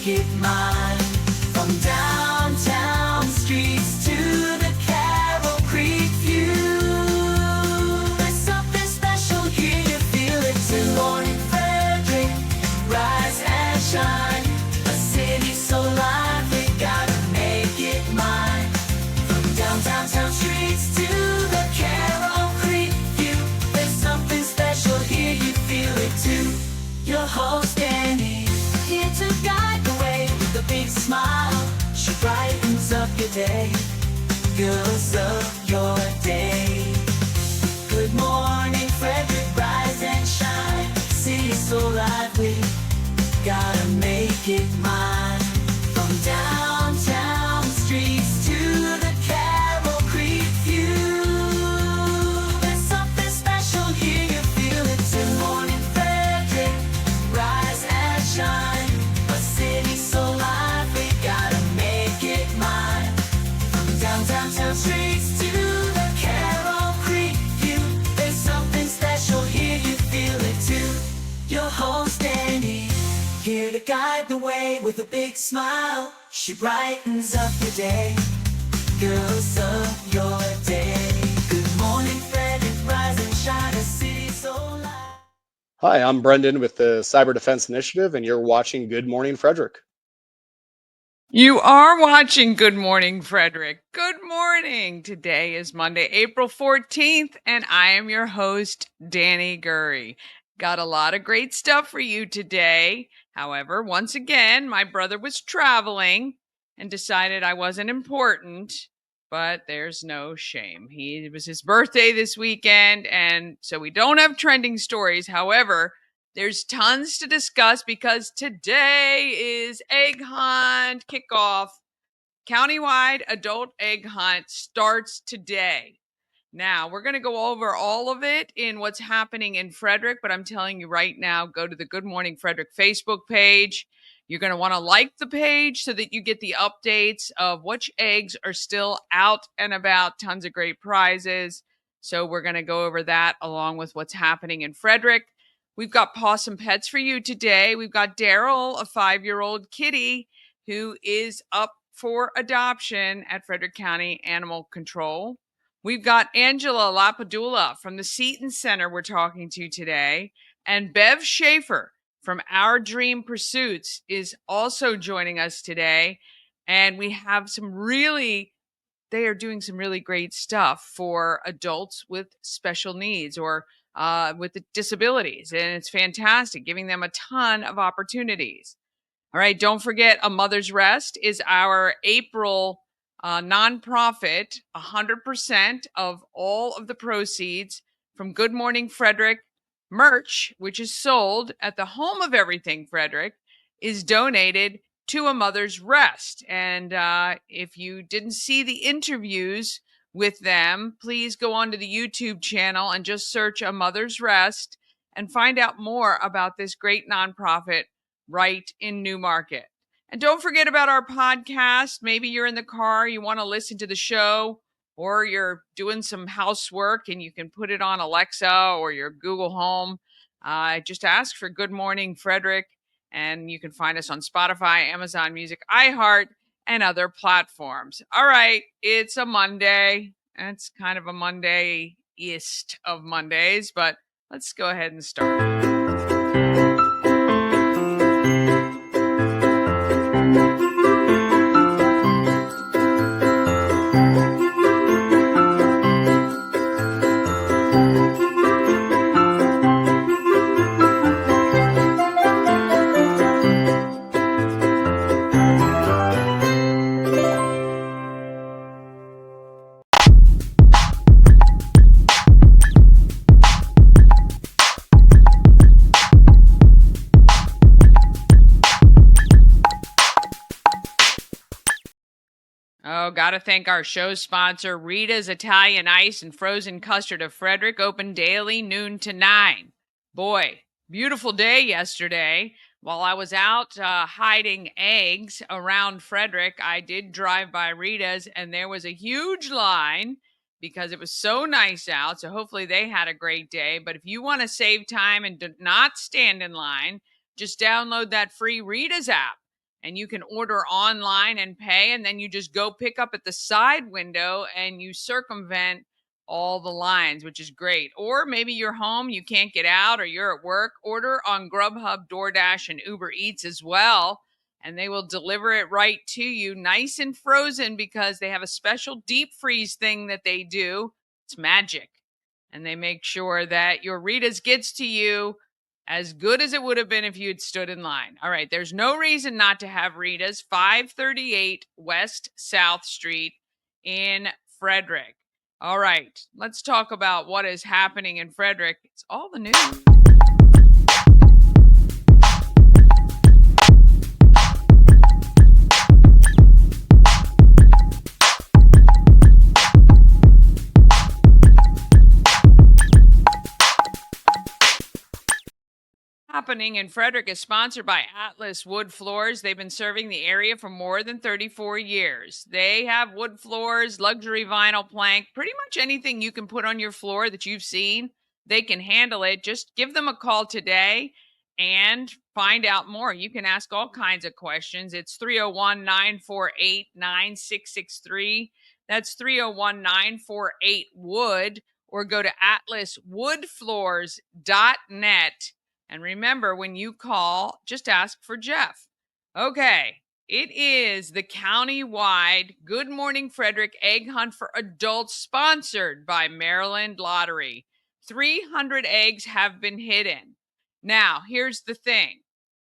it mine. From downtown streets to the Carroll Creek view, there's something special here, you feel it too. Good morning Frederick, rise and shine. A city so lively, gotta make it mine. From downtown streets to the Carroll Creek view, there's something special here, you feel it too. Your host Danny, here to guide the way with a big smile. She brightens up your day, girls of your day. Good morning Frederick, rise and shine. City so lively, gotta make it mine. From downtown streets to the Carroll Creek view, there's something special here, you feel it too. Good morning Frederick, rise and shine. A city so lively, gotta make it mine. From downtown streets to the Carroll Creek view, there's something special here, you feel it too. Your host Danny, here to guide the way with a big smile. She brightens up your day, girls of your day. Good morning Frederick, rise and shine. A city so lively. Hi, I'm Brendan with the Cyber Defense Initiative, and you're watching Good Morning Frederick. You are watching Good Morning Frederick. Good morning. Today is Monday, April 14th, and I am your host, Danny Gurry. Got a lot of great stuff for you today. However, once again, my brother was traveling and decided I wasn't important, but there's no shame. It was his birthday this weekend, and so we don't have trending stories. However, there's tons to discuss because today is egg hunt kickoff. Countywide adult egg hunt starts today. Now, we're going to go over all of it in what's happening in Frederick, but I'm telling you right now, go to the Good Morning Frederick Facebook page. You're going to want to like the page so that you get the updates of which eggs are still out and about. Tons of great prizes. So we're going to go over that along with what's happening in Frederick. We've got PAWSOME Pets for you today. We've got Darrel, a 5-year-old kitty who is up for adoption at Frederick County Animal Control. We've got Angela Lapadula from the Seton Center we're talking to today. And Bev Shaffer from Our Dream Pursuits is also joining us today. And we have they are doing some really great stuff for adults with special needs or with the disabilities. And it's fantastic, giving them a ton of opportunities. All right, don't forget, A Mother's Rest is our April nonprofit. 100% of all of the proceeds from Good Morning Frederick merch, which is sold at the home of everything Frederick, is donated to A Mother's Rest. And if you didn't see the interviews with them, please go onto the YouTube channel and just search A Mother's Rest and find out more about this great nonprofit right in Newmarket. And don't forget about our podcast. Maybe you're in the car, you want to listen to the show, or you're doing some housework and you can put it on Alexa or your Google Home. Just ask for Good Morning Frederick, and you can find us on Spotify, Amazon Music, iHeart, and other platforms. All right, it's a Monday. It's kind of a Monday-ist of Mondays, but let's go ahead and start. Oh, gotta thank our show sponsor, Rita's Italian Ice and Frozen Custard of Frederick, open daily, noon to 9. Boy, beautiful day yesterday. While I was out hiding eggs around Frederick, I did drive by Rita's, and there was a huge line because it was so nice out. So hopefully they had a great day. But if you want to save time and do not stand in line, just download that free Rita's app. and you can order online and pay, and then you just go pick up at the side window and you circumvent all the lines, which is great. Or maybe you're home, you can't get out, or you're at work. Order on Grubhub, DoorDash, and Uber Eats as well, and they will deliver it right to you, nice and frozen, because they have a special deep freeze thing that they do. It's magic. And they make sure that your Rita's gets to you as good as it would have been if you had stood in line. All right, there's no reason not to have Rita's. 538 West South Street in Frederick. All right, let's talk about what is happening in Frederick. It's all the news. Happening in Frederick is sponsored by Atlas Wood Floors. They've been serving the area for more than 34 years. They have wood floors, luxury vinyl plank, pretty much anything you can put on your floor that you've seen. They can handle it. Just give them a call today and find out more. You can ask all kinds of questions. It's 301-948-9663. That's 301-948-WOOD, or go to atlaswoodfloors.net. And remember, when you call, just ask for Jeff. Okay, it is the county-wide Good Morning Frederick Egg Hunt for Adults, sponsored by Maryland Lottery. 300 eggs have been hidden. Now, here's the thing.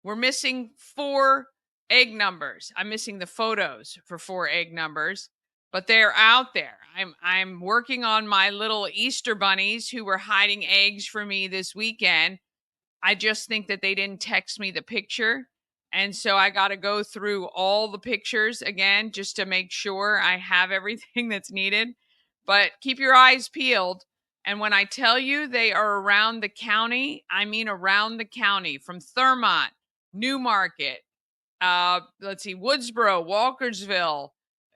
We're missing 4 egg numbers. I'm missing the photos for 4 egg numbers, but they're out there. I'm working on my little Easter bunnies who were hiding eggs for me this weekend. I just think that they didn't text me the picture. And so I got to go through all the pictures again just to make sure I have everything that's needed. But keep your eyes peeled. And when I tell you they are around the county, I mean around the county, from Thurmont, Newmarket, let's see, Woodsboro, Walkersville,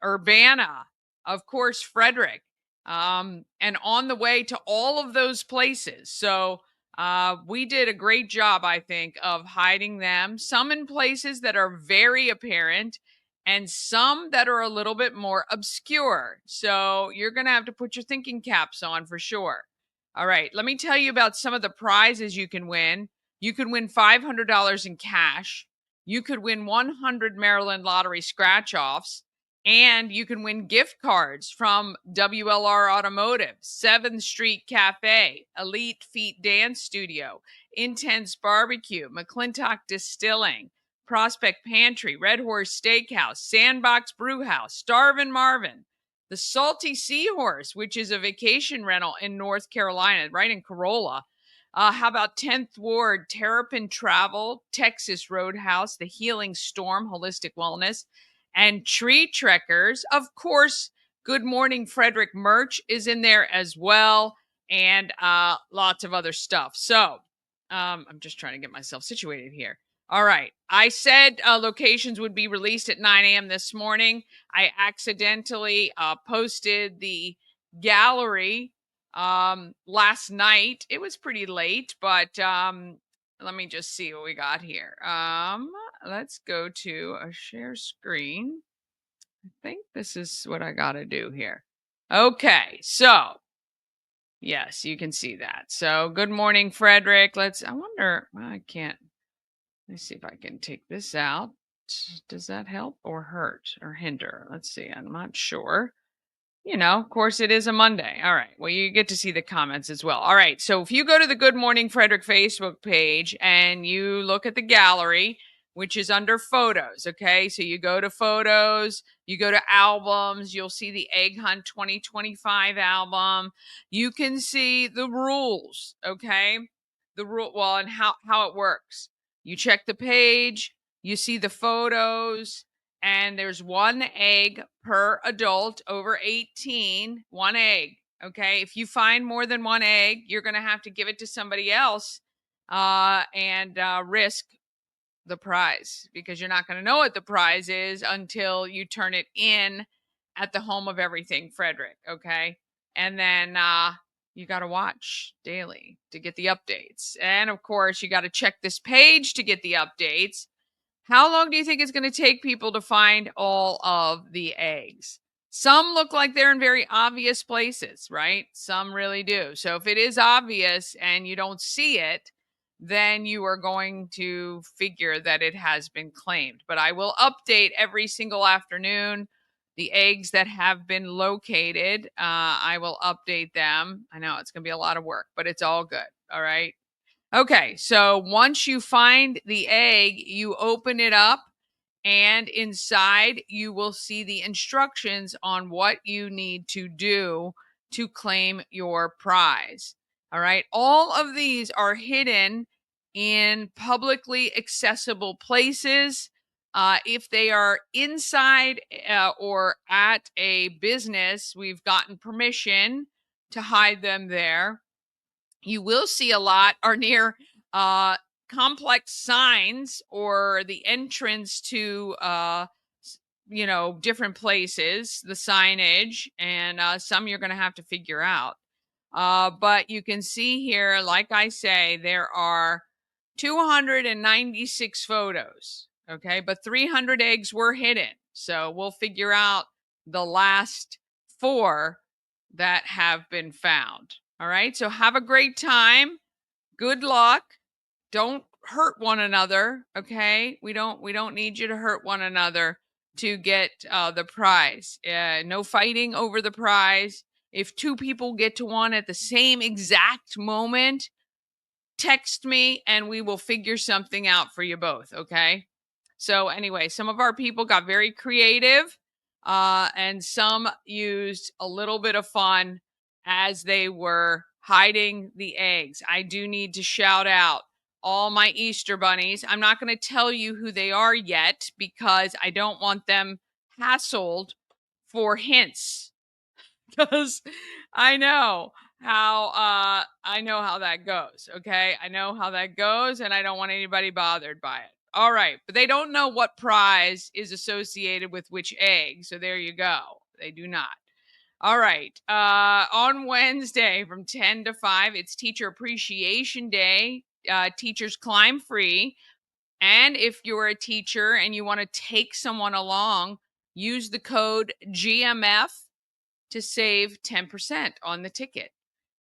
Urbana, of course, Frederick, and on the way to all of those places. So we did a great job, I think, of hiding them, some in places that are very apparent and some that are a little bit more obscure. So you're going to have to put your thinking caps on for sure. All right, let me tell you about some of the prizes you can win. You can win $500 in cash. You could win 100 Maryland Lottery scratch offs, and you can win gift cards from WLR Automotive, 7th Street Cafe, Elite Feet Dance Studio, Intense Barbecue, McClintock Distilling, Prospect Pantry, Red Horse Steakhouse, Sandbox Brewhouse, Starvin' Marvin, the Salty Seahorse, which is a vacation rental in North Carolina, right in Corolla. How about 10th Ward, Terrapin Travel, Texas Roadhouse, the Healing Storm, Holistic Wellness, and Tree Trekkers. Of course, Good Morning Frederick merch is in there as well, and lots of other stuff. So I'm just trying to get myself situated here. All right. I said locations would be released at 9 a.m. this morning. I accidentally posted the gallery last night. It was pretty late, but let me just see what we got here. Let's go to a share screen. I think this is what I got to do here. Okay, so yes, you can see that. So Good Morning Frederick. I wonder, well, I can't. Let's see if I can take this out. Does that help or hurt or hinder? Let's see. I'm not sure. Of course, it is a Monday. All right. Well, you get to see the comments as well. All right. So if you go to the Good Morning Frederick Facebook page and you look at the gallery, which is under photos, okay? So you go to photos, you go to albums, you'll see the Egg Hunt 2025 album. You can see the rules, okay? And how it works. You check the page, you see the photos, and there's 1 egg per adult over 18. 1 egg. Okay. If you find more than 1 egg, you're going to have to give it to somebody else and risk the prize, because you're not going to know what the prize is until you turn it in at the home of everything Frederick. Okay. And then you got to watch daily to get the updates. And of course, you got to check this page to get the updates. How long do you think it's going to take people to find all of the eggs? Some look like they're in very obvious places, right? Some really do. So if it is obvious and you don't see it, then you are going to figure that it has been claimed. But I will update every single afternoon the eggs that have been located. I will update them. I know it's going to be a lot of work, but it's all good. All right. Okay, so once you find the egg, you open it up, and inside you will see the instructions on what you need to do to claim your prize. All right, all of these are hidden in publicly accessible places. If they are inside or at a business, we've gotten permission to hide them there. You will see a lot are near complex signs or the entrance to different places, the signage, and some you're going to have to figure out. But you can see here, like I say, there are 296 photos. Okay, but 300 eggs were hidden, so we'll figure out the last 4 that have been found. All right. So have a great time. Good luck. Don't hurt one another. Okay. We don't need you to hurt one another to get the prize. No fighting over the prize. If 2 people get to one at the same exact moment, text me and we will figure something out for you both. Okay. So anyway, some of our people got very creative, and some used a little bit of fun as they were hiding the eggs. I do need to shout out all my Easter bunnies. I'm not going to tell you who they are yet because I don't want them hassled for hints. Because I know how that goes. Okay. I know how that goes, and I don't want anybody bothered by it. All right. But they don't know what prize is associated with which egg. So there you go. They do not. All right. On Wednesday from 10 to 5, it's Teacher Appreciation Day. Teachers climb free. And if you're a teacher and you want to take someone along, use the code GMF to save 10% on the ticket.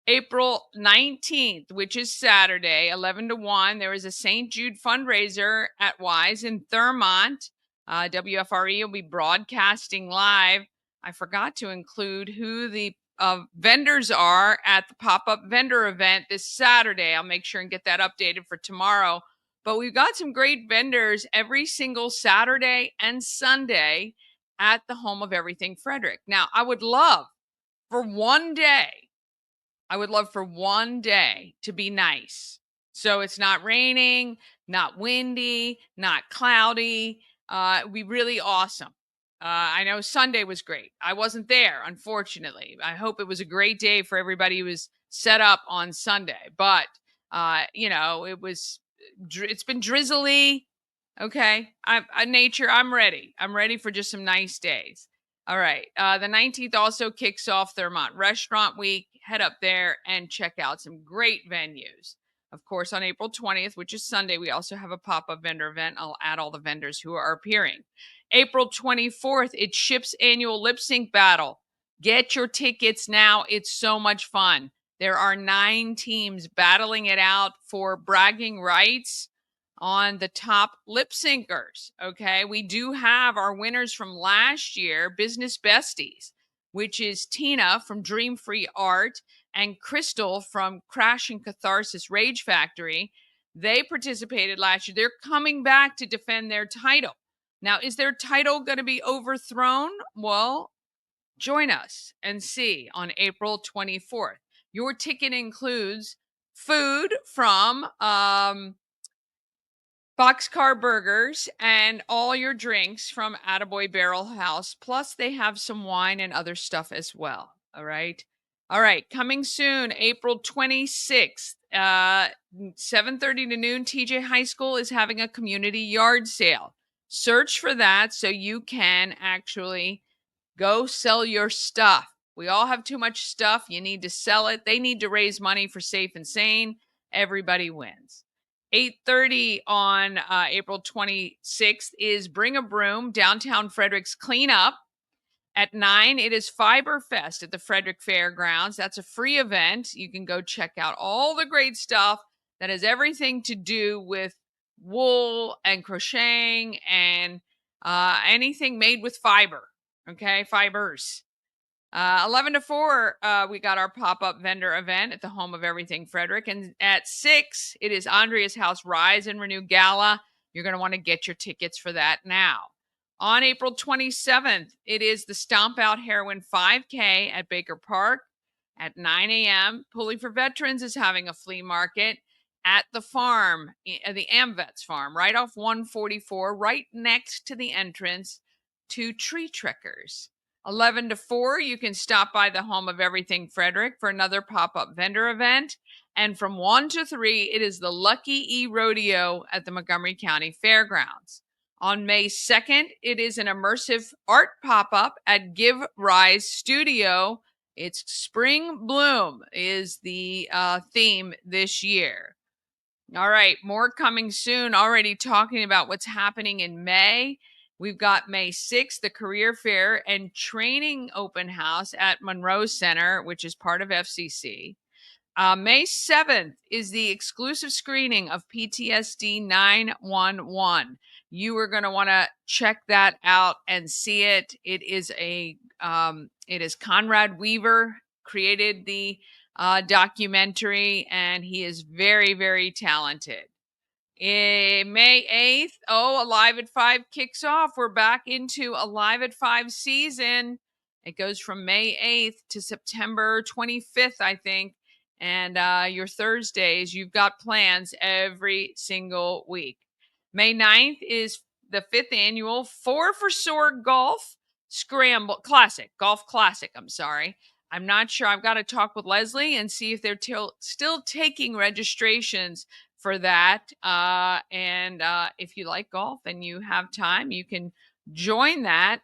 April 19th, which is Saturday, 11 to 1, there is a St. Jude fundraiser at Wise in Thurmont. WFRE will be broadcasting live. I forgot to include who the vendors are at the pop-up vendor event this Saturday. I'll make sure and get that updated for tomorrow. But we've got some great vendors every single Saturday and Sunday at the home of Everything Frederick. Now, I would love for one day to be nice. So it's not raining, not windy, not cloudy. It'd be really awesome. I know Sunday was great. I wasn't there, unfortunately. I hope it was a great day for everybody who was set up on Sunday. But, it's been drizzly. Okay. I'm ready. I'm ready for just some nice days. All right. The 19th also kicks off Thurmont Restaurant Week. Head up there and check out some great venues. Of course, on April 20th, which is Sunday, we also have a pop-up vendor event. I'll add all the vendors who are appearing. April 24th, it's Ship's annual lip sync battle. Get your tickets now. It's so much fun. There are 9 teams battling it out for bragging rights on the top lip syncers. Okay. We do have our winners from last year, Business Besties, which is Tina from Dream Free Art and Crystal from Crash and Catharsis Rage Factory. They participated last year. They're coming back to defend their title. Now, is their title going to be overthrown? Well, join us and see on April 24th. Your ticket includes food from Boxcar Burgers and all your drinks from Attaboy Barrel House. Plus, they have some wine and other stuff as well. All right. All right. Coming soon, April 26th, 7:30 to noon, TJ High School is having a community yard sale. Search for that so you can actually go sell your stuff. We all have too much stuff. You need to sell it. They need to raise money for Safe and Sane. Everybody wins. 8:30 on April 26th is Bring a Broom, Downtown Frederick's Cleanup. At 9, it is Fiber Fest at the Frederick Fairgrounds. That's a free event. You can go check out all the great stuff that has everything to do with wool and crocheting and anything made with fiber. Okay, fibers. 11 to 4, we got our pop-up vendor event at the home of Everything Frederick. And at 6, it is Andrea's House Rise and Renew Gala. You're going to want to get your tickets for that now. On April 27th, it is the Stomp Out Heroin 5K at Baker Park at 9 a.m. Pulling for Veterans is having a flea market at the farm, the AmVets farm, right off 144, right next to the entrance to Tree Trekkers. 11 to 4, you can stop by the home of Everything Frederick for another pop-up vendor event. And from 1 to 3, it is the Lucky E Rodeo at the Montgomery County Fairgrounds. On May 2nd, it is an immersive art pop-up at Give Rise Studio. It's Spring Bloom is the theme this year. All right, more coming soon. Already talking about what's happening in May. We've got May 6th, the Career Fair and Training Open House at Monroe Center, which is part of FCC. May 7th is the exclusive screening of PTSD 911. You are going to want to check that out and see it. It is Conrad Weaver created the documentary, and he is very, very talented. May 8th, Alive at 5 kicks off. We're back into Alive at 5 season. It goes from May 8th to September 25th, I think. And your Thursdays, you've got plans every single week. May 9th is the 5th annual 4 for Sword Golf Golf Classic, I'm sorry. I'm not sure. I've got to talk with Leslie and see if they're still taking registrations for that. And if you like golf and you have time, you can join that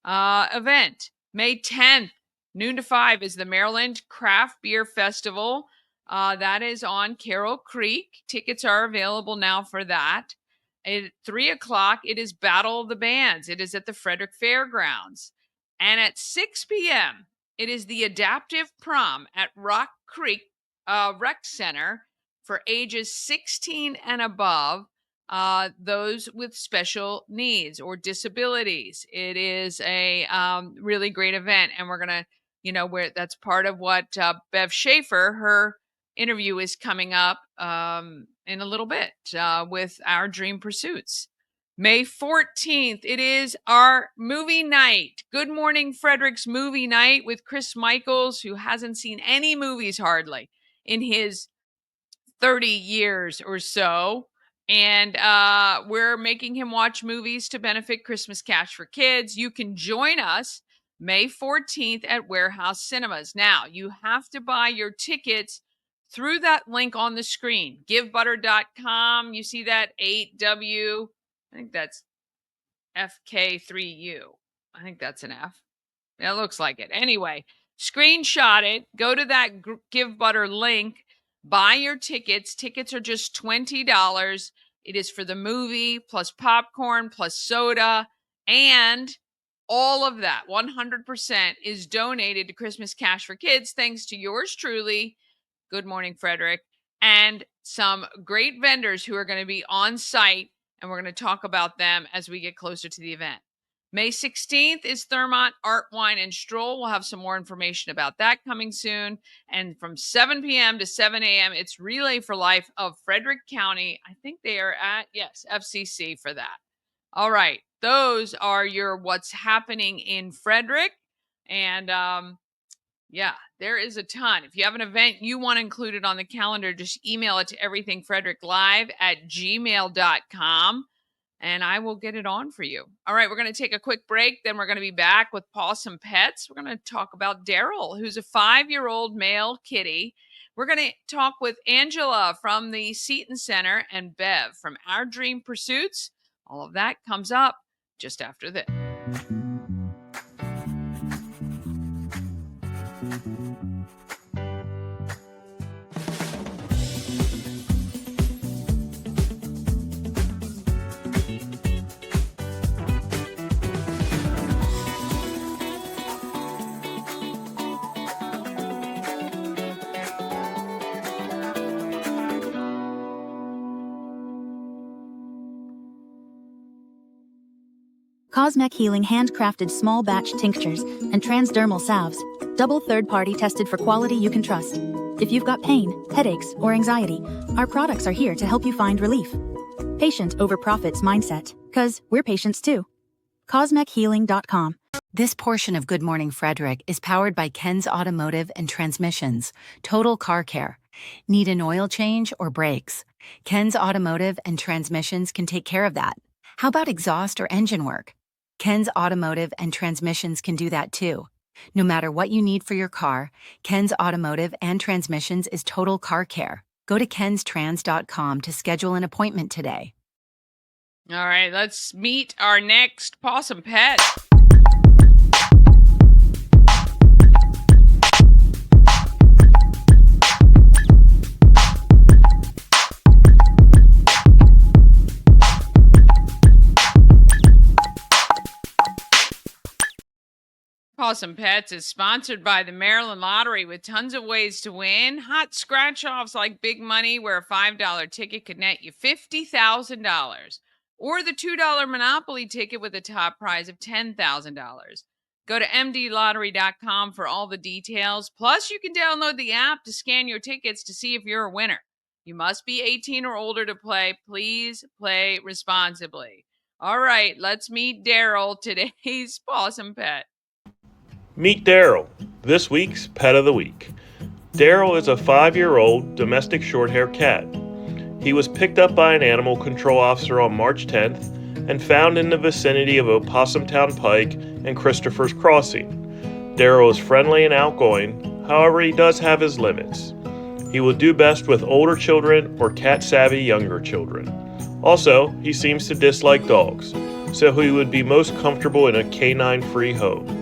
event. May 10th, noon to 5 is the Maryland Craft Beer Festival. That is on Carroll Creek. Tickets are available now for that. At 3 o'clock, it is Battle of the Bands. It is at the Frederick Fairgrounds. And at 6 p.m., it is the Adaptive Prom at Rock Creek Rec Center for ages 16 and above, those with special needs or disabilities. It is a really great event, and we're going to, where that's part of what Bev Shaffer, her interview is coming up in a little bit with our Dream Pursuits. May 14th, it is our movie night. Good Morning Frederick's movie night with Chris Michaels, who hasn't seen any movies hardly in his 30 years or so. And we're making him watch movies to benefit Christmas Cash for Kids. You can join us May 14th at Warehouse Cinemas. Now, you have to buy your tickets through that link on the screen, givebutter.com. You see that 8W, I think that's FK3U. I think that's an F. It looks like it. Anyway, screenshot it, go to that Give Butter link, buy your tickets. Tickets are just $20. It is for the movie, plus popcorn, plus soda, and all of that, 100%, is donated to Christmas Cash for Kids, thanks to yours truly, Good Morning Frederick, and some great vendors who are going to be on site, and we're going to talk about them as we get closer to the event. May 16th is Thermont Art, Wine, and Stroll. We'll have some more information about that coming soon. And from 7 p.m. to 7 a.m., it's Relay for Life of Frederick County. I think they are at, yes, FCC for that. All right. Those are your what's happening in Frederick. And yeah, there is a ton. If you have an event you want included on the calendar, just email it to everythingfredericklive@gmail.com. And I will get it on for you. All right, we're going to take a quick break. Then we're going to be back with PAWSOME Pets. We're going to talk about Darrel, who's a 5-year-old male kitty. We're going to talk with Angela from the Seton Center and Bev from Our Dream Pursuits. All of that comes up just after this. Cosmic Healing handcrafted small batch tinctures and transdermal salves, double third-party tested for quality you can trust. If you've got pain, headaches, or anxiety, our products are here to help you find relief. Patient over profits mindset, 'cause we're patients too. CosmicHealing.com. This portion of Good Morning Frederick is powered by Ken's Automotive and Transmissions, Total Car Care. Need an oil change or brakes? Ken's Automotive and Transmissions can take care of that. How about exhaust or engine work? Ken's Automotive and Transmissions can do that too. No matter what you need for your car, Ken's Automotive and Transmissions is Total Car Care. Go to kenstrans.com to schedule an appointment today. All right, let's meet our next possum pet. Possum Pets is sponsored by the Maryland Lottery with tons of ways to win. Hot scratch-offs like big money where a $5 ticket could net you $50,000. Or the $2 Monopoly ticket with a top prize of $10,000. Go to mdlottery.com for all the details. Plus, you can download the app to scan your tickets to see if you're a winner. You must be 18 or older to play. Please play responsibly. All right, let's meet Darrel, today's possum pet. Meet Darrel, this week's Pet of the Week. Darrel is a 5-year-old domestic short-haired cat. He was picked up by an animal control officer on March 10th and found in the vicinity of Opossumtown Pike and Christopher's Crossing. Darrel is friendly and outgoing, however he does have his limits. He will do best with older children or cat-savvy younger children. Also, he seems to dislike dogs, so he would be most comfortable in a canine-free home.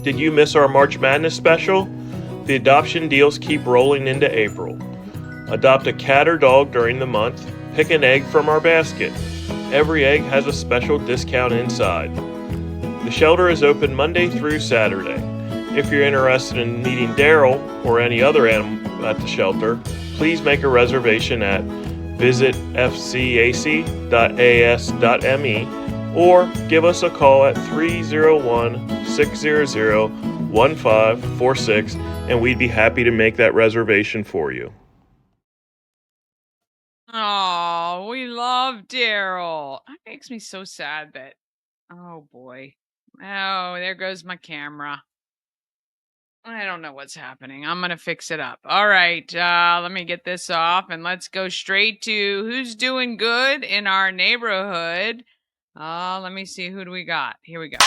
Did you miss our March Madness special? The adoption deals keep rolling into April. Adopt a cat or dog during the month. Pick an egg from our basket. Every egg has a special discount inside. The shelter is open Monday through Saturday. If you're interested in meeting Darrel or any other animal at the shelter, please make a reservation at visitfcac.as.me or give us a call at 301-600-1546 and we'd be happy to make that reservation for you. Oh, we love Darrel. That makes me so sad that, oh boy. Oh, there goes my camera. I don't know what's happening. I'm going to fix it up. All right, let me get this off and let's go straight to who's doing good in our neighborhood. Let me see. Who do we got? Here we go.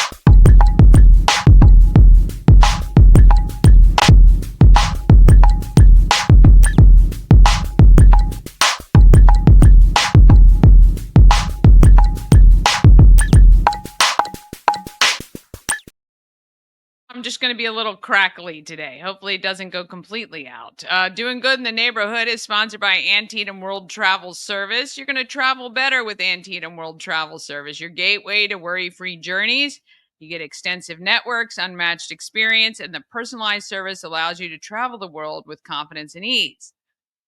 I'm just going to be a little crackly today. Hopefully it doesn't go completely out. Doing Good in the Neighborhood is sponsored by Antietam World Travel Service. You're going to travel better with Antietam World Travel Service, your gateway to worry-free journeys. You get extensive networks, unmatched experience, and the personalized service allows you to travel the world with confidence and ease.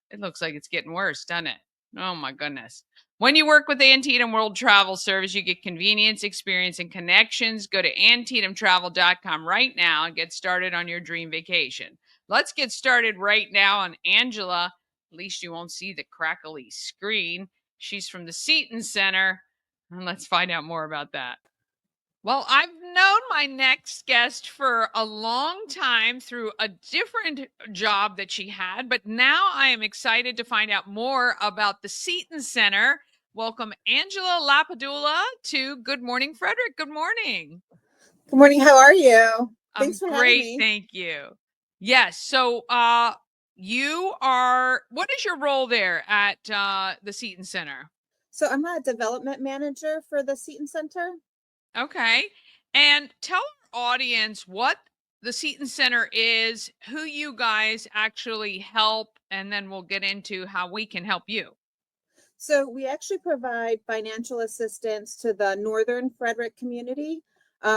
It looks like it's getting worse, doesn't it? Oh my goodness. When you work with Antietam World Travel Service, you get convenience, experience, and connections. Go to AntietamTravel.com right now and get started on your dream vacation. Let's get started right now on Angela. At least you won't see the crackly screen. She's from the Seton Center. And let's find out more about that. Well, I've known my next guest for a long time through a different job that she had, but now I am excited to find out more about the Seton Center. Welcome, Angela Lapadula, to Good Morning Frederick. Good morning. Good morning. How are you? Thanks for I'm having great, me. thank you. Yes, so you are, what is your role there at the Seton Center? So I'm a development manager for the Seton Center. Okay. And tell our audience what the Seton Center is, who you guys actually help, and then we'll get into how we can help you. So we actually provide financial assistance to the Northern Frederick community.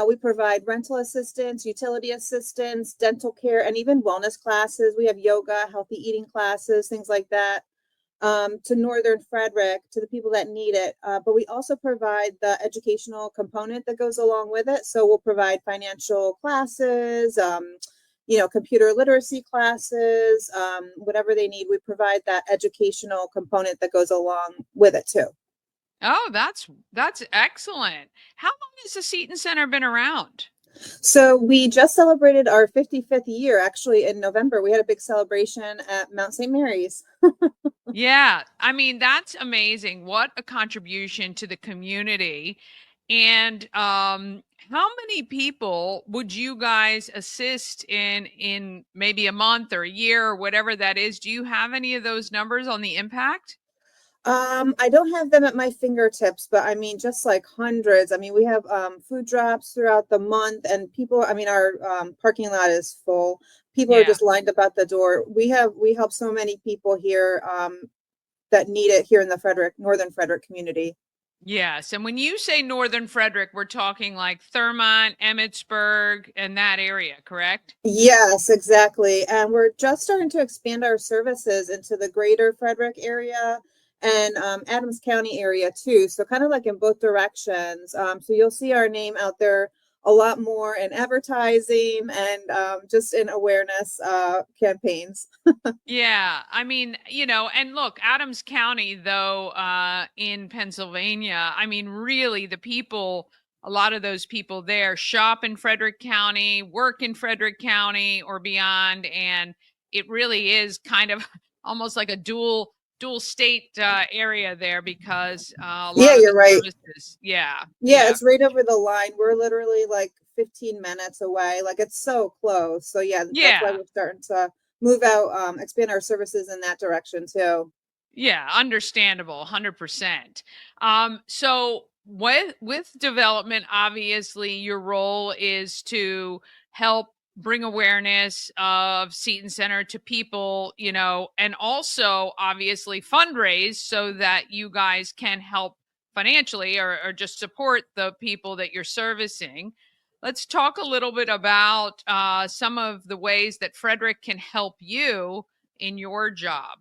We provide rental assistance, utility assistance, dental care, and even wellness classes. We have yoga, healthy eating classes, things like that. to Northern Frederick, to the people that need it. But we also provide the educational component that goes along with it. So we'll provide financial classes, computer literacy classes, whatever they need. We provide that educational component that goes along with it too. Oh, that's excellent. How long has the Seton Center been around? So we just celebrated our 55th year, actually, in November. We had a big celebration at Mount St. Mary's. Yeah, I mean, that's amazing. What a contribution to the community. And how many people would you guys assist in maybe a month or a year or whatever that is? Do you have any of those numbers on the impact? I don't have them at my fingertips, but I mean, just like hundreds. I mean, we have food drops throughout the month, and people, I mean, our parking lot is full. People are Yeah. just lined up at the door. We help so many people here that need it here in the Northern Frederick community. Yes. And when you say Northern Frederick, we're talking like Thurmont, Emmitsburg, and that area, correct? Yes, exactly. And we're just starting to expand our services into the greater Frederick area and Adams County area too. So kind of like in both directions. So you'll see our name out there a lot more in advertising and just in awareness campaigns. Yeah, I mean, and look, Adams County, though, in Pennsylvania, I mean, really, a lot of those people there shop in Frederick County, work in Frederick County or beyond, and it really is kind of almost like a dual state area there because a lot Yeah, of the you're right. services, yeah, Yeah, yeah, it's right over the line. We're literally like 15 minutes away. Like it's so close. So yeah, that's why yeah. we're starting to move out, expand our services in that direction too. Yeah, understandable, 100%. So with development, obviously your role is to help bring awareness of Seton Center to people, and also obviously fundraise so that you guys can help financially or just support the people that you're servicing. Let's talk a little bit about some of the ways that Frederick can help you in your job.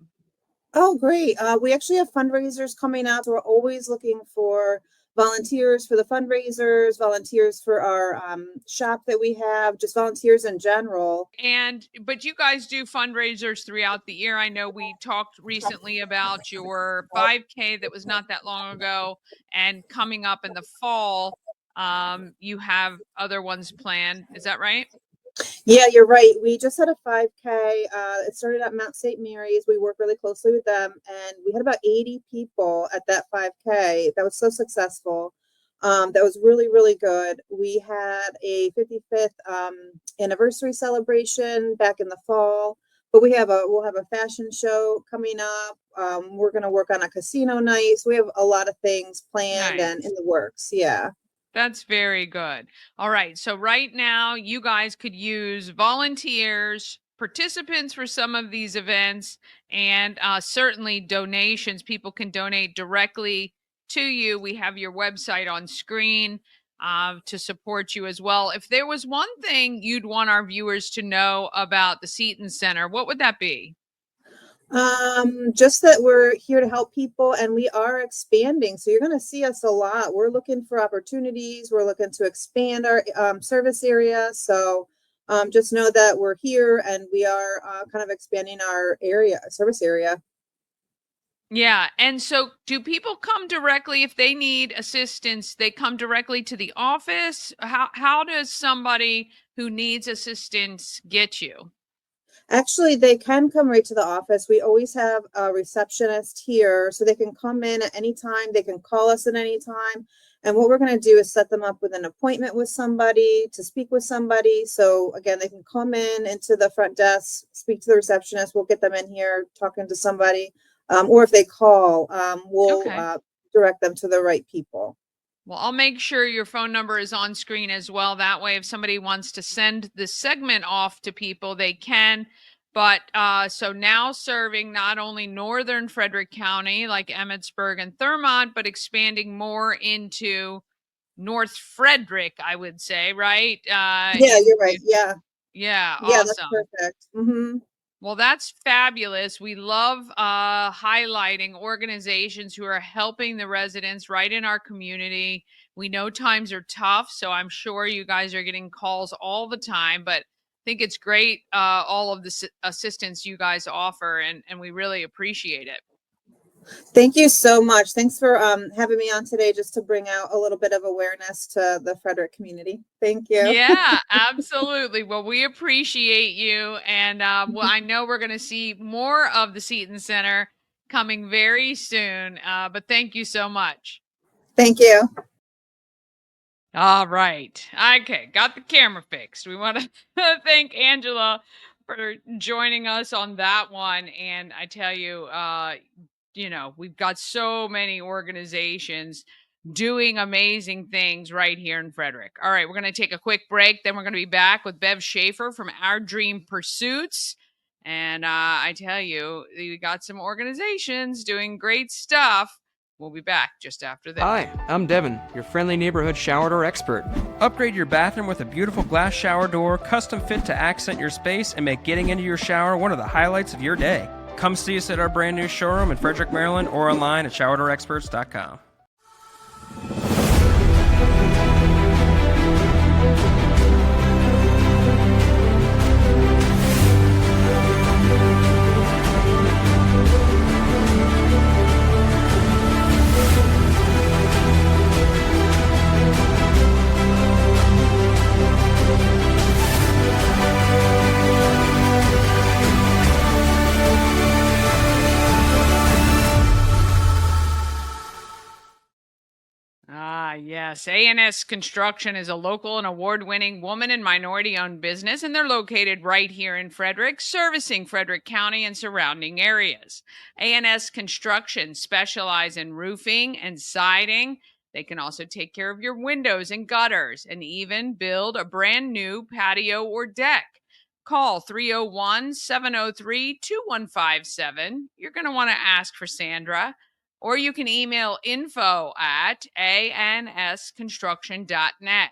Oh, great. We actually have fundraisers coming up. We're always looking for volunteers for the fundraisers, volunteers for our shop that we have, just volunteers in general. But you guys do fundraisers throughout the year. I know we talked recently about your 5K that was not that long ago, and coming up in the fall, you have other ones planned. Is that right? Yeah, you're right. We just had a 5K. It started at Mount St. Mary's. We work really closely with them, and we had about 80 people at that 5K. That was so successful. That was really, really good. We had a 55th anniversary celebration back in the fall, but we'll have a fashion show coming up. We're going to work on a casino night. So we have a lot of things planned and in Nice. the works. Yeah. That's very good. All right. So right now, you guys could use volunteers, participants for some of these events, and certainly donations. People can donate directly to you. We have your website on screen to support you as well. If there was one thing you'd want our viewers to know about the Seton Center, what would that be? Just that we're here to help people and we are expanding. So you're going to see us a lot. We're looking for opportunities. We're looking to expand our service area. So just know that we're here and we are kind of expanding our service area. Yeah. And so do people come directly if they need assistance, they come directly to the office? How does somebody who needs assistance get you? Actually, they can come right to the office. We always have a receptionist here, so they can come in at any time. They can call us at any time. And what we're going to do is set them up with an appointment with somebody to speak with somebody. So again, they can come in into the front desk, speak to the receptionist. We'll get them in here talking to somebody. Or if they call, we'll Okay. direct them to the right people. Well, I'll make sure your phone number is on screen as well. That way, if somebody wants to send this segment off to people, they can. But so now serving not only northern Frederick County, like Emmitsburg and Thurmont, but expanding more into North Frederick, I would say, right? Yeah, you're right. Yeah. Yeah, Yeah, that's awesome. perfect. Hmm. Well, that's fabulous. We love highlighting organizations who are helping the residents right in our community. We know times are tough, so I'm sure you guys are getting calls all the time, but I think it's great, all of the assistance you guys offer, and we really appreciate it. Thank you so much. Thanks for having me on today just to bring out a little bit of awareness to the Frederick community. Thank you. Yeah, absolutely. Well, we appreciate you. And well, I know we're going to see more of the Seton Center coming very soon. But thank you so much. Thank you. All right. Okay. Got the camera fixed. We want to thank Angela for joining us on that one. And I tell you, we've got so many organizations doing amazing things right here in Frederick. All right. We're going to take a quick break. Then we're going to be back with Bev Shaffer from Our Dream Pursuits. And I tell you, we got some organizations doing great stuff. We'll be back just after this. Hi, I'm Devin, your friendly neighborhood shower door expert. Upgrade your bathroom with a beautiful glass shower door, custom fit to accent your space and make getting into your shower one of the highlights of your day. Come see us at our brand new showroom in Frederick, Maryland, or online at showerdoorexperts.com. Yes. A&S Construction is a local and award-winning woman and minority-owned business, and they're located right here in Frederick, servicing Frederick County and surrounding areas. A&S Construction specializes in roofing and siding. They can also take care of your windows and gutters and even build a brand new patio or deck. Call 301-703-2157. You're going to want to ask for Sandra. Or you can email info@ansconstruction.net.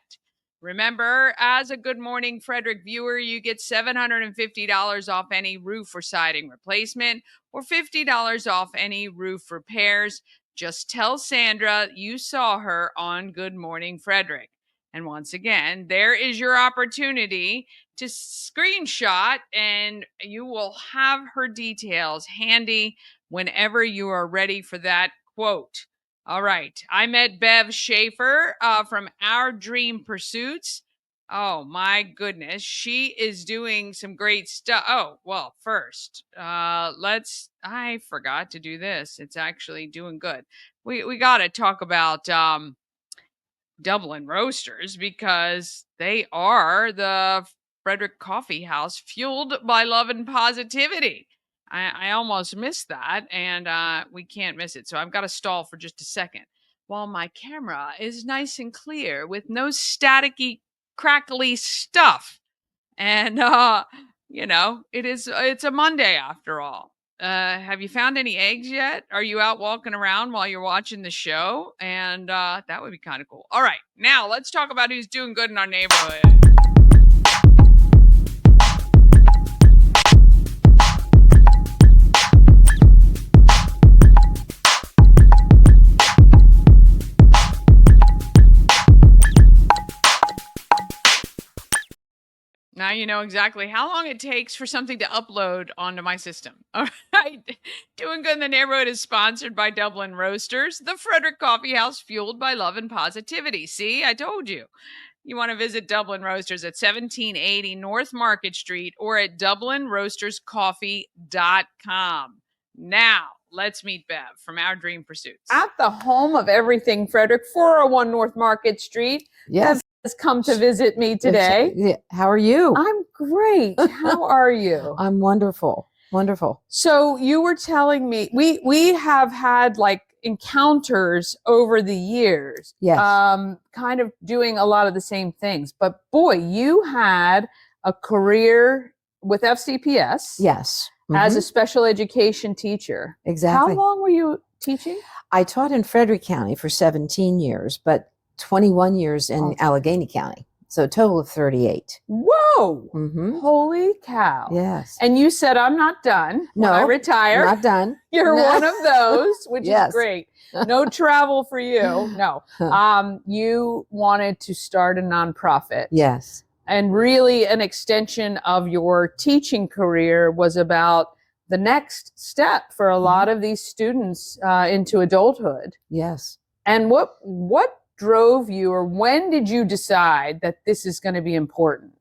Remember, as a Good Morning Frederick viewer, you get $750 off any roof or siding replacement or $50 off any roof repairs. Just tell Sandra you saw her on Good Morning Frederick. And once again, there is your opportunity to screenshot, and you will have her details handy whenever you are ready for that quote. All right. I met Bev Shaffer from Our Dream Pursuits. Oh, my goodness. She is doing some great stuff. Oh, well, first, I forgot to do this. It's actually doing good. We got to talk about Dublin Roasters because they are the Frederick Coffee House fueled by love and positivity. I almost missed that, and we can't miss it. So I've got to stall for just a second while my camera is nice and clear with no staticky, crackly stuff. And it's a Monday after all. Have you found any eggs yet? Are you out walking around while you're watching the show? And that would be kind of cool. All right, now let's talk about who's doing good in our neighborhood. Now you know exactly how long it takes for something to upload onto my system. All right. Doing Good in the Neighborhood is sponsored by Dublin Roasters, the Frederick Coffee House fueled by love and positivity. See, I told you. You want to visit Dublin Roasters at 1780 North Market Street or at DublinRoastersCoffee.com. Now, let's meet Bev from Our Dream Pursuits. At the home of everything, Frederick, 401 North Market Street. Yes. Has come to visit me today. Yeah. How are you? I'm great. How are you? I'm wonderful. Wonderful. So you were telling me we have had like encounters over the years. Yes. Kind of doing a lot of the same things. But boy, you had a career with FCPS. Yes. As a special education teacher. Exactly. How long were you teaching? I taught in Frederick County for 17 years, but 21 years in Allegheny County. So a total of 38. Whoa. Mm-hmm. Holy cow. Yes. And you said, I'm not done when I No, retire. Not done. You're No. one of those, which Yes. is great. No travel for you. No. You wanted to start a nonprofit. Yes. And really an extension of your teaching career was about the next step for a lot of these students into adulthood. Yes. And what drove you, or when did you decide that this is going to be important?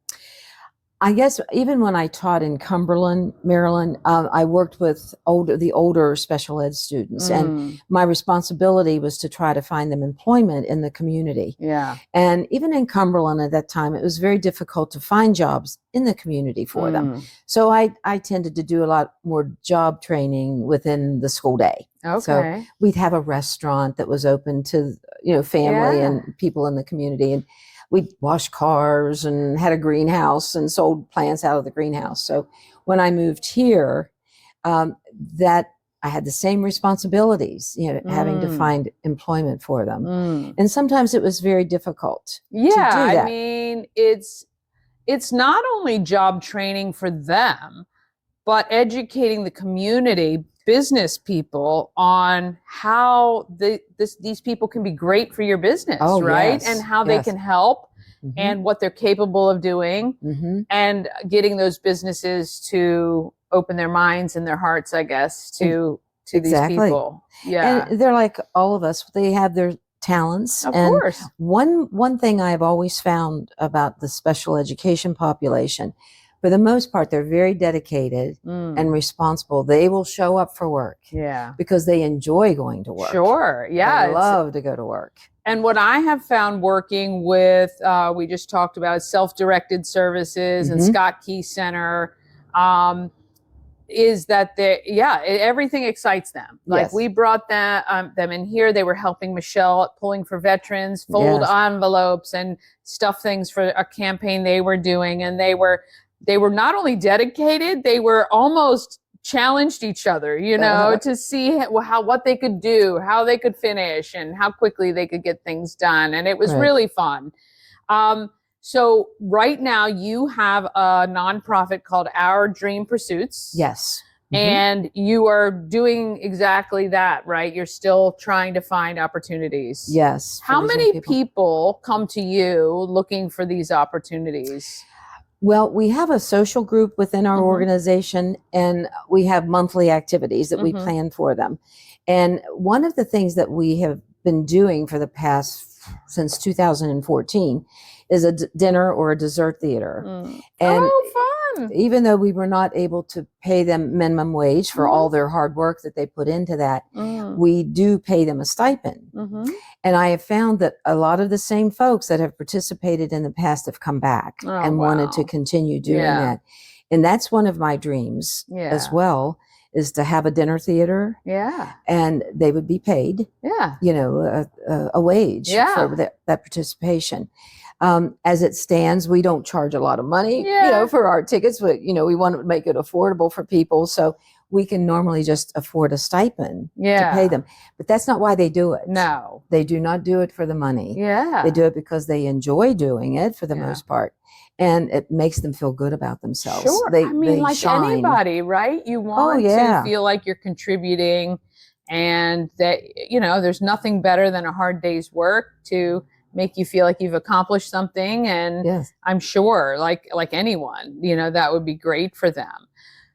I guess even when I taught in Cumberland, Maryland, I worked with the older special ed students, and my responsibility was to try to find them employment in the community. Yeah. And even in Cumberland at that time, it was very difficult to find jobs in the community for them. So I tended to do a lot more job training within the school day. Okay. So we'd have a restaurant that was open to, family and people in the community, and we'd wash cars and had a greenhouse and sold plants out of the greenhouse. So when I moved here, that I had the same responsibilities, having to find employment for them. And sometimes it was very difficult to do that. I mean, it's not only job training for them, but educating the community, business people, on how these people can be great for your business, right? Yes, and how they can help and what they're capable of doing, and getting those businesses to open their minds and their hearts, I guess, to these people. Yeah. And they're like all of us. They have their talents. Of and course. One thing I've always found about the special education population, for the most part, they're very dedicated and responsible. They will show up for work. Yeah. Because they enjoy going to work. Sure. Yeah. They love to go to work. And what I have found working with, we just talked about self-directed services and Scott Key Center, is that everything excites them. Like we brought them in here. They were helping Michelle Pulling for Veterans fold envelopes and stuff things for a campaign they were doing. And they were not only dedicated, they were almost challenged each other, to see what they could do, how they could finish, and how quickly they could get things done. And it was really fun. So right now you have a nonprofit called Our Dream Pursuits. Yes. And you are doing exactly that, right? You're still trying to find opportunities. Yes. How many people come to you looking for these opportunities? Well, we have a social group within our organization, and we have monthly activities that we plan for them. And one of the things that we have been doing for the past, since 2014, is a dinner or a dessert theater. And fun. even though we were not able to pay them minimum wage for all their hard work that they put into that, we do pay them a stipend. And I have found that a lot of the same folks that have participated in the past have come back and wanted to continue doing that. And that's one of my dreams as well, is to have a dinner theater. Yeah. And they would be paid, a wage for that participation. As it stands, we don't charge a lot of money, for our tickets, but, we want to make it affordable for people. So we can normally just afford a stipend to pay them. But that's not why they do it. No. They do not do it for the money. Yeah. They do it because they enjoy doing it for the most part. And it makes them feel good about themselves. Sure. They like shine. anybody, right? You want to feel like you're contributing, and that, there's nothing better than a hard day's work to make you feel like you've accomplished something. And I'm sure like anyone, that would be great for them.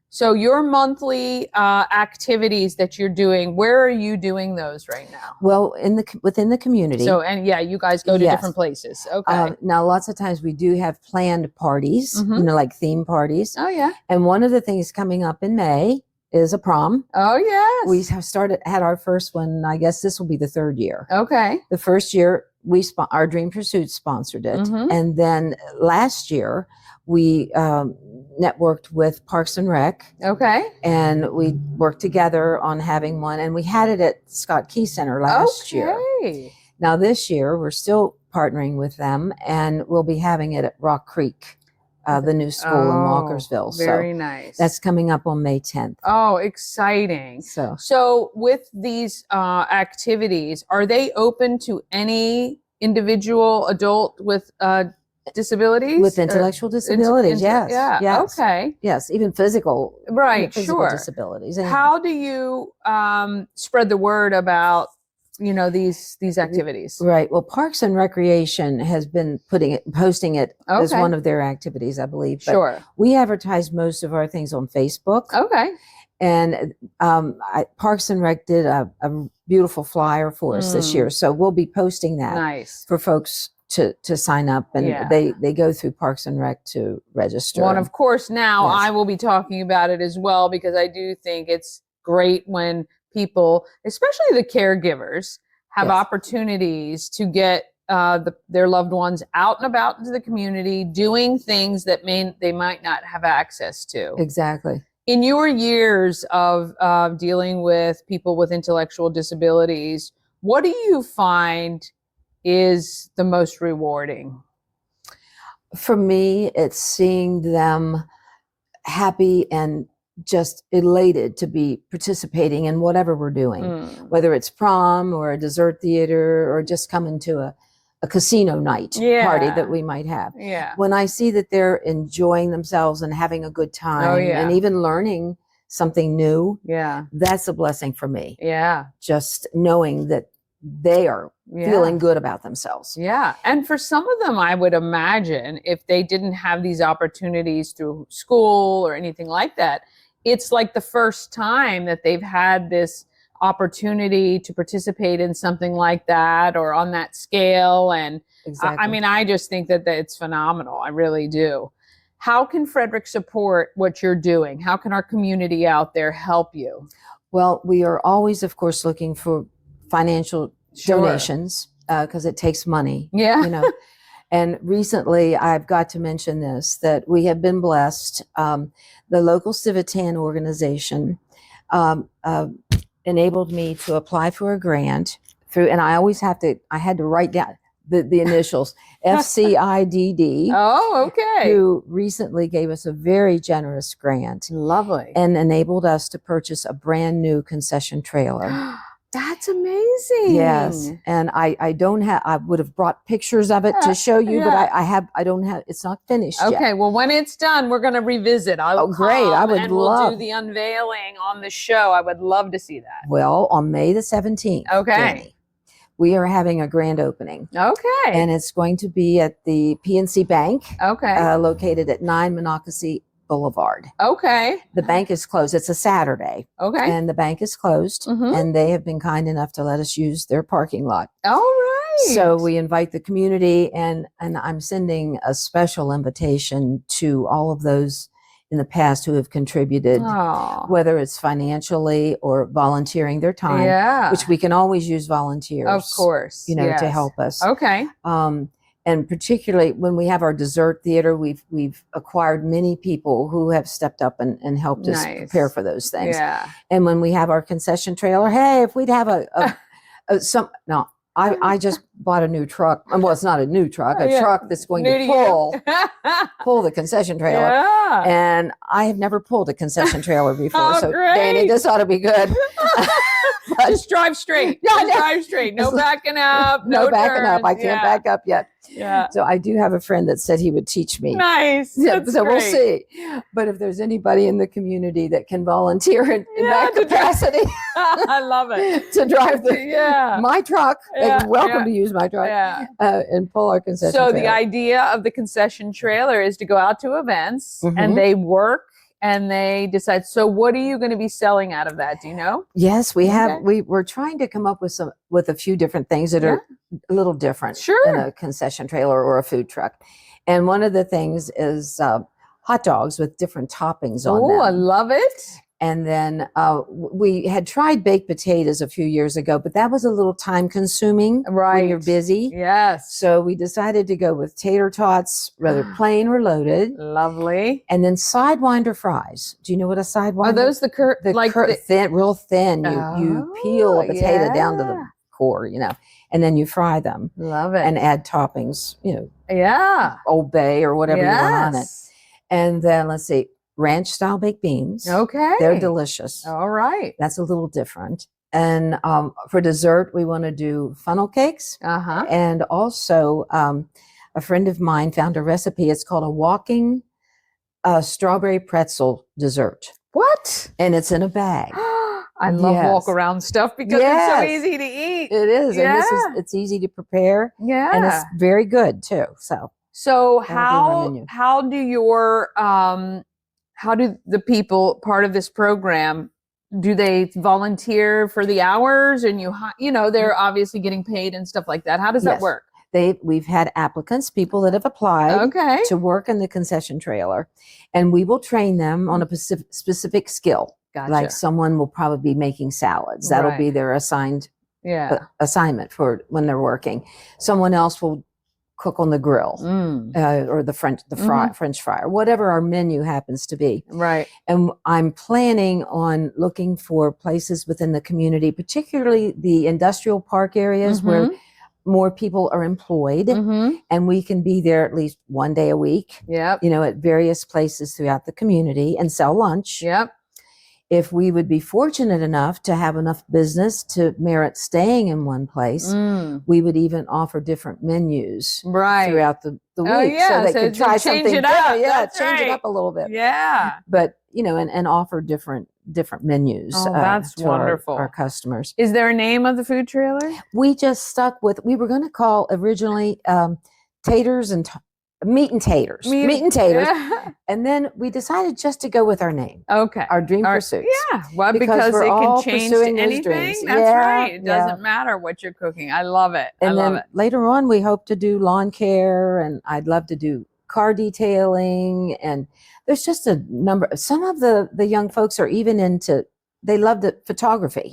So your monthly activities that you're doing, where are you doing those right now? Well, within the community. So, you guys go to different places. Okay. Now, lots of times we do have planned parties, like theme parties. Oh, yeah. And one of the things coming up in May is a prom. Oh, yes. We have had our first one. I guess this will be the third year. Okay. The first year, our Dream Pursuit sponsored it. And then last year, we networked with Parks and Rec. Okay. And we worked together on having one. And we had it at Scott Key Center last year. Now this year, we're still partnering with them, and we'll be having it at Rock Creek, the new school in Walkersville. Very nice. That's coming up on May 10th. Oh, exciting. So with these activities, are they open to any individual adult with disabilities? With intellectual disabilities, yes. Yeah. Yes. Okay. Yes. Even physical. Right. Physical Sure. disabilities. And How do you spread the word about these activities? Right. Well, Parks and Recreation has been posting it as Okay. one of their activities, I believe. But Sure. we advertise most of our things on Facebook. Okay. And Parks and Rec did a beautiful flyer for us this year. So we'll be posting that Nice. for folks to sign up. And Yeah. they go through Parks and Rec to register. Well, and of course, now Yes. I will be talking about it as well, because I do think it's great when people, especially the caregivers, have Yes. opportunities to get their loved ones out and about into the community, doing things that they might not have access to. Exactly. In your years of dealing with people with intellectual disabilities, what do you find is the most rewarding? For me, it's seeing them happy and just elated to be participating in whatever we're doing, whether it's prom or a dessert theater or just coming to a casino night party that we might have. Yeah. When I see that they're enjoying themselves and having a good time and even learning something new, that's a blessing for me. Yeah. Just knowing that they are feeling good about themselves. Yeah. And for some of them, I would imagine if they didn't have these opportunities through school or anything like that, it's like the first time that they've had this opportunity to participate in something like that or on that scale. And Exactly. I mean, I just think that it's phenomenal. I really do. How can Frederick support what you're doing? How can our community out there help you? Well, we are always, of course, looking for financial donations because it takes money. Yeah. You know. And recently, I've got to mention this, that we have been blessed. The local Seton organization enabled me to apply for a grant through, and I had to write down the initials, FCIDD. Oh, okay. Who recently gave us a very generous grant. Lovely. And enabled us to purchase a brand new concession trailer. That's amazing. Yes. And I would have brought pictures of it to show you, but I don't have, it's not finished yet. Okay. Well, when it's done, we're going to revisit. Great. I would and love. we'll do the unveiling on the show. I would love to see that. Well, on May the 17th. Okay. Danny, we are having a grand opening. Okay. And it's going to be at the PNC Bank. Okay. Located at 9 Monocacy Boulevard. Okay. The bank is closed. It's a Saturday. Okay. And the bank is closed. And they have been kind enough to let us use their parking lot. All right. So we invite the community, and I'm sending a special invitation to all of those in the past who have contributed, whether it's financially or volunteering their time, which we can always use volunteers. Of course. To help us. Okay. And particularly when we have our dessert theater, we've acquired many people who have stepped up and helped us prepare for those things. Yeah. And when we have our concession trailer, hey, if we'd have I just bought a new truck. Well, it's not a new truck, a truck that's going to pull the concession trailer. Yeah. And I have never pulled a concession trailer before. Oh, so great. Danny, this ought to be good. Just drive straight. Just drive straight. No backing up. No backing up. turns. I can't back up yet. Yeah. So I do have a friend that said he would teach me. Nice. Yeah, That's so we'll great. see. But if there's anybody in the community that can volunteer in that capacity I love it. to drive my truck, Yeah, they're welcome to use my truck and pull our concession So trailer. the idea of the concession trailer is to go out to events and they work and they decide. So what are you going to be selling out of that? Do you know? Yes, we have. We're trying to come up with a few different things that are a little different than a concession trailer or a food truck. And one of the things is hot dogs with different toppings on them. Oh, I love it. And then we had tried baked potatoes a few years ago, but that was a little time consuming when you're busy. Yes. So we decided to go with tater tots, whether plain or loaded. Lovely. And then sidewinder fries. Do you know what a sidewinder? Are those the thin, real thin? You peel a potato down to the core, and then you fry them. Love it. And add toppings, Yeah. Old Bay or whatever you want on it. And then let's see. Ranch style baked beans. Okay. They're delicious. All right. That's a little different. And for dessert, we want to do funnel cakes and also a friend of mine found a recipe. It's called a walking strawberry pretzel dessert. What? And it's in a bag. I love walk around stuff because it's so easy to eat. It is. Yeah. And it's easy to prepare. Yeah. And it's very good too. So how do your how do the people part of this program, do they volunteer for the hours and they're obviously getting paid and stuff like that? How does that work? We've had applicants, people that have applied to work in the concession trailer, and we will train them on a specific skill. Gotcha. Like someone will probably be making salads. That'll be their assignment for when they're working. Someone else will cook on the grill or the French fry, or whatever our menu happens to be. Right. And I'm planning on looking for places within the community, particularly the industrial park areas where more people are employed, and we can be there at least one day a week, at various places throughout the community and sell lunch. Yep. If we would be fortunate enough to have enough business to merit staying in one place, we would even offer different menus throughout the week, so they could try something different. Change it up a little bit. Yeah. But and offer different menus. Oh, that's to wonderful. Our customers. Is there a name of the food trailer? We just stuck with. We were going to call originally taters and meat and taters. Meat and taters. And then we decided just to go with our name. Okay. Our dream pursuits. Yeah. Well, because it can change to anything. Dreams. That's right. It doesn't matter what you're cooking. I love it. And then later on, we hope to do lawn care, and I'd love to do car detailing. And there's just a number. Some of the young folks are even they love the photography.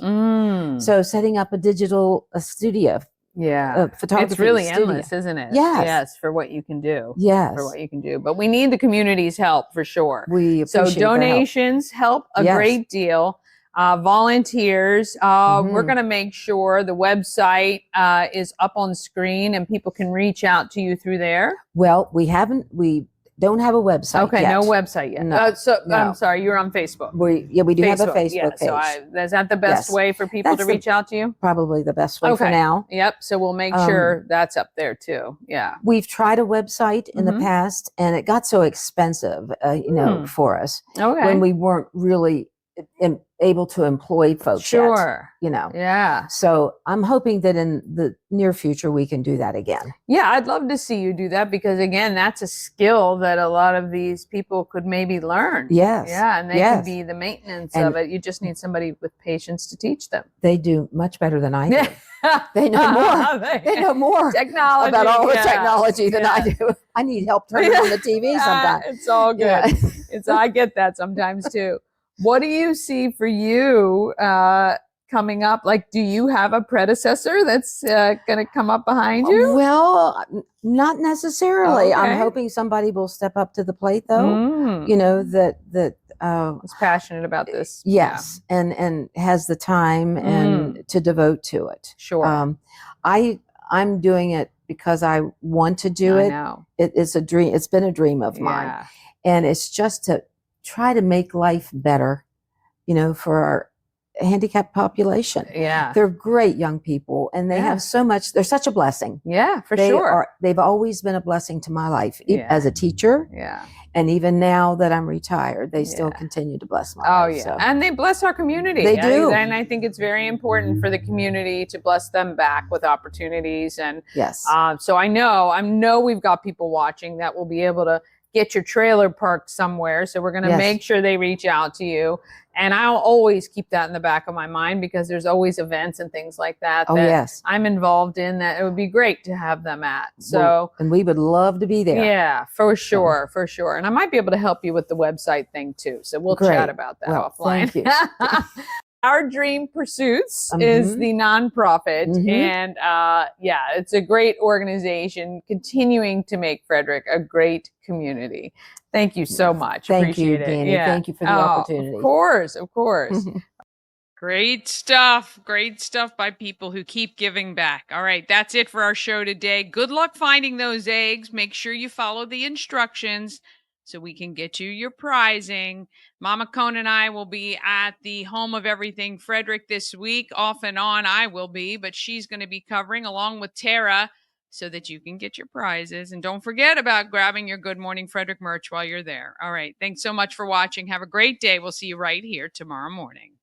So setting up a digital studio. Yeah. Photography it's really studio. endless, isn't it? Yes. Yes, for what you can do. Yes. For what you can do. But we need the community's help for sure. We appreciate So donations help a great deal. Volunteers. We're going to make sure the website is up on screen and people can reach out to you through there. Well, we don't have a website yet. No website yet. No, no. I'm sorry, you're on Facebook. We do have a Facebook page. So is that the best way for people to reach out to you? Probably the best way for now. Yep. So we'll make sure that's up there too. Yeah. We've tried a website in the past, and it got so expensive, for us when we weren't really able to employ folks yet, Yeah. So I'm hoping that in the near future we can do that again. Yeah, I'd love to see you do that, because again, that's a skill that a lot of these people could maybe learn. Yes. Yeah, and they can be the maintenance of it. You just need somebody with patience to teach them. They do much better than I do. They know more. They know more technology about all the technology than I do. I need help turning on the TV sometimes. It's all good. I get that sometimes too. What do you see for you coming up? Like, do you have a predecessor that's going to come up behind you? Well, not necessarily. I'm hoping somebody will step up to the plate, though. That is passionate about this. Yes, and has the time and to devote to it. Sure. I'm doing it because I want to do it. I know. It's a dream. It's been a dream of mine, and it's just to try to make life better, for our handicapped population. Yeah. They're great young people, and they have so much. They're such a blessing. Yeah, for sure. They've always been a blessing to my life as a teacher. Yeah. And even now that I'm retired, they still continue to bless my life. Oh, yeah. So. And they bless our community. They do. And I think it's very important for the community to bless them back with opportunities. And so I know we've got people watching that will be able to get your trailer parked somewhere. So we're going to make sure they reach out to you. And I'll always keep that in the back of my mind, because there's always events and things like that I'm involved in that it would be great to have them at. So, and we would love to be there. Yeah, for sure. For sure. And I might be able to help you with the website thing too. So we'll chat about that offline. Thank you. Our Dream Pursuits is the nonprofit. And it's a great organization continuing to make Frederick a great community. Thank you so much. Thank you, Appreciate it. Danny. Thank you for the opportunity. Of course. Great stuff. Great stuff by people who keep giving back. All right, that's it for our show today. Good luck finding those eggs. Make sure you follow the instructions so we can get you your prizing. Mama Cone and I will be at the Home of Everything Frederick this week. Off and on I will be, but she's going to be covering along with Tara so that you can get your prizes. And don't forget about grabbing your Good Morning Frederick merch while you're there. All right. Thanks so much for watching. Have a great day. We'll see you right here tomorrow morning.